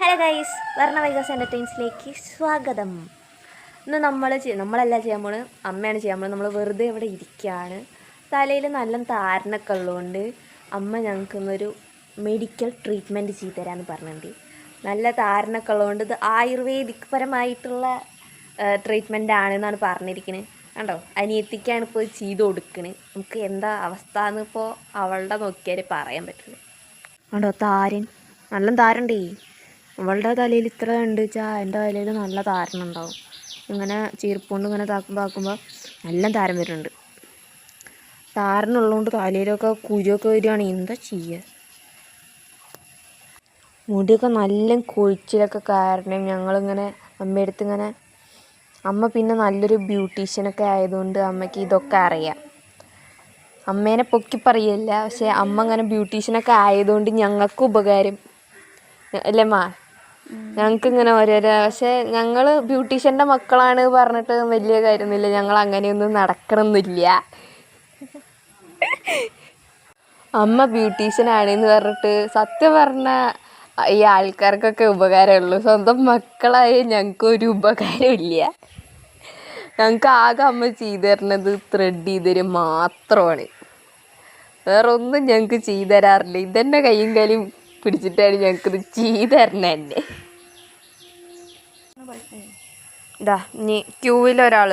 Hello guys, വർണ്ണ വൈകാസ് എൻ്റർടൈൻസിലേക്ക് സ്വാഗതം. ഇന്ന് നമ്മളല്ല ചെയ്യാൻ പോണ്, അമ്മയാണ് ചെയ്യാൻ പോണത്. നമ്മൾ വെറുതെ ഇവിടെ ഇരിക്കുകയാണ്. തലയിൽ നല്ല താരനൊക്കെ ഉള്ളതുകൊണ്ട് അമ്മ ഞങ്ങൾക്കിന്നൊരു മെഡിക്കൽ ട്രീറ്റ്മെൻറ്റ് ചെയ്തു തരാമെന്ന് പറഞ്ഞിട്ടുണ്ട്. നല്ല താരനൊക്കെ ഉള്ളതുകൊണ്ട് ഇത് ആയുർവേദിക് പരമായിട്ടുള്ള ട്രീറ്റ്മെൻ്റ് ആണെന്നാണ് പറഞ്ഞിരിക്കുന്നത്. കണ്ടോ, അനിയത്തിക്കാണ് ഇപ്പോൾ ചെയ്ത് കൊടുക്കണത്. നമുക്ക് എന്താ അവസ്ഥ എന്നിപ്പോൾ അവളുടെ നോക്കിയാൽ പറയാൻ പറ്റുള്ളൂ. കണ്ടോ, താരൻ നല്ല താരണ്ടേ. അവളുടെ തലയിൽ ഇത്ര ഉണ്ട് വെച്ചാൽ എൻ്റെ തലയിൽ നല്ല താരൻ ഉണ്ടാവും. ഇങ്ങനെ ചീർപ്പുകൊണ്ട് ഇങ്ങനെ താക്കുമ്പോൾ നല്ല താരം വരുന്നുണ്ട്. താരനുള്ളതുകൊണ്ട് തലയിലൊക്കെ കുരുവൊക്കെ വരികയാണ്. എന്താ ചെയ്യുക? മുടിയൊക്കെ നല്ല കൊഴിച്ചിലൊക്കെ കാരണം ഞങ്ങളിങ്ങനെ അമ്മയടുത്ത് ഇങ്ങനെ, അമ്മ പിന്നെ നല്ലൊരു ബ്യൂട്ടീഷ്യനൊക്കെ ആയതുകൊണ്ട് അമ്മയ്ക്ക് ഇതൊക്കെ അറിയാം. അമ്മേനെ പൊക്കി പറയല്ല, പക്ഷേ അമ്മ ഇങ്ങനെ ബ്യൂട്ടീഷ്യനൊക്കെ ആയതുകൊണ്ട് ഞങ്ങൾക്ക് ഉപകാരം അല്ലേ മാ. ഞങ്ങൾക്കിങ്ങനെ ഓരോരോ, പക്ഷേ ഞങ്ങൾ ബ്യൂട്ടീഷ്യൻ്റെ മക്കളാണ് പറഞ്ഞിട്ട് വലിയ കാര്യമൊന്നുമില്ല. ഞങ്ങൾ അങ്ങനെയൊന്നും നടക്കണമെന്നില്ല. അമ്മ ബ്യൂട്ടീഷ്യനാണെന്ന് പറഞ്ഞിട്ട് സത്യം പറഞ്ഞാൽ ഈ ആൾക്കാർക്കൊക്കെ ഉപകാരമുള്ളൂ. സ്വന്തം മക്കളായ ഞങ്ങൾക്കൊരു ഉപകാരമില്ല. ഞങ്ങൾക്ക് ആകെ അമ്മ ചെയ്തു തരുന്നത് ത്രെഡ് ചെയ്ത് മാത്രമാണ്. വേറെ ഒന്നും ഞങ്ങൾക്ക് ചെയ്തു തരാറില്ല. ഇതെന്നെ കയ്യും കാലും പിടിച്ചിട്ടാണ് ഞങ്ങൾക്കിത് ചെയ്തു തരണേ. തന്നെ ഇതാ ഇനി ക്യൂവിലൊരാൾ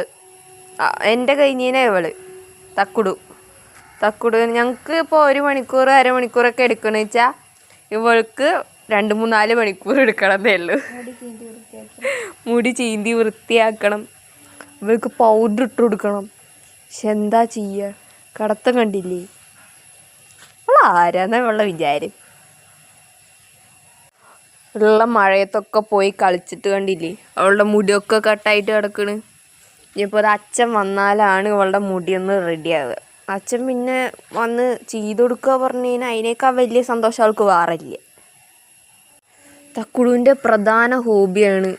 എൻ്റെ കഴിഞ്ഞീനെ ഇവള് തക്കുടു ഞങ്ങൾക്ക് ഇപ്പോൾ 1 മണിക്കൂർ അരമണിക്കൂറൊക്കെ എടുക്കണമെന്ന് വെച്ചാൽ ഇവൾക്ക് 2-3-4 മണിക്കൂർ എടുക്കണമെന്നേ ഉള്ളൂ. മുടി ചീന്തി വൃത്തിയാക്കണം, ഇവൾക്ക് പൗഡർ ഇട്ട് കൊടുക്കണം. പക്ഷെ എന്താ ചെയ്യുക, കടത്തം കണ്ടില്ലേ? അവൾ ആരാന്നാ അവളുടെ വിചാരം? ഉള്ള മഴയത്തൊക്കെ പോയി കളിച്ചിട്ട് കണ്ടില്ലേ, അവളുടെ മുടിയൊക്കെ കട്ടായിട്ട് കിടക്കണ്. ഇനിയിപ്പോൾ അത് അച്ഛൻ വന്നാലാണ് അവളുടെ മുടിയൊന്ന് റെഡിയാവുക. അച്ഛൻ പിന്നെ വന്ന് ചെയ്ത് കൊടുക്കുക പറഞ്ഞു കഴിഞ്ഞാൽ അതിനേക്കാൾ വലിയ സന്തോഷം അവൾക്ക് വേറില്ല. തക്കുടുവിൻ്റെ പ്രധാന ഹോബിയാണ്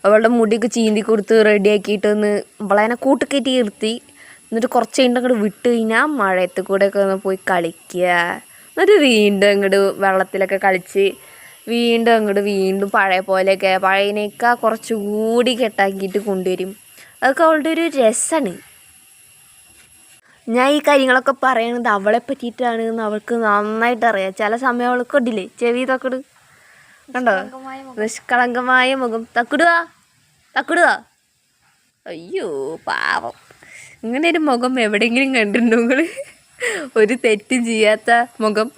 അവളുടെ മുടിയൊക്കെ ചീന്തി കൊടുത്ത് റെഡിയാക്കിയിട്ടൊന്ന് അവളതിനെ കൂട്ടുകയറ്റി നിർത്തി. എന്നിട്ട് കുറച്ച് കഴിഞ്ഞിട്ട് അങ്ങോട്ട് വിട്ട് കഴിഞ്ഞാൽ മഴയത്ത് കൂടെയൊക്കെ ഒന്ന് പോയി കളിക്കുക. എന്നിട്ട് വീണ്ടും അങ്ങോട്ട് വെള്ളത്തിലൊക്കെ കളിച്ച് വീണ്ടും പഴയ പോലെയൊക്കെ പഴയതിനേക്കാൾ കുറച്ചുകൂടി കെട്ടാക്കിയിട്ട് കൊണ്ടുവരും. അതൊക്കെ അവളുടെ ഒരു രസമാണ്. ഞാൻ ഈ കാര്യങ്ങളൊക്കെ പറയണത് അവളെ പറ്റിയിട്ടാണെന്ന് അവൾക്ക് നന്നായിട്ട് അറിയാം. ചില സമയം അവൾക്ക് ഇടില്ലേ ചെവി തക്കുട് കണ്ടോ, നിഷ്കളങ്കമായ മുഖം. തക്കുടുക അയ്യോ പാവം. ഇങ്ങനെ ഒരു മുഖം എവിടെയെങ്കിലും കണ്ടിട്ടുണ്ടോ നിങ്ങൾ? ഒരു തെറ്റും ചെയ്യാത്ത മുഖം.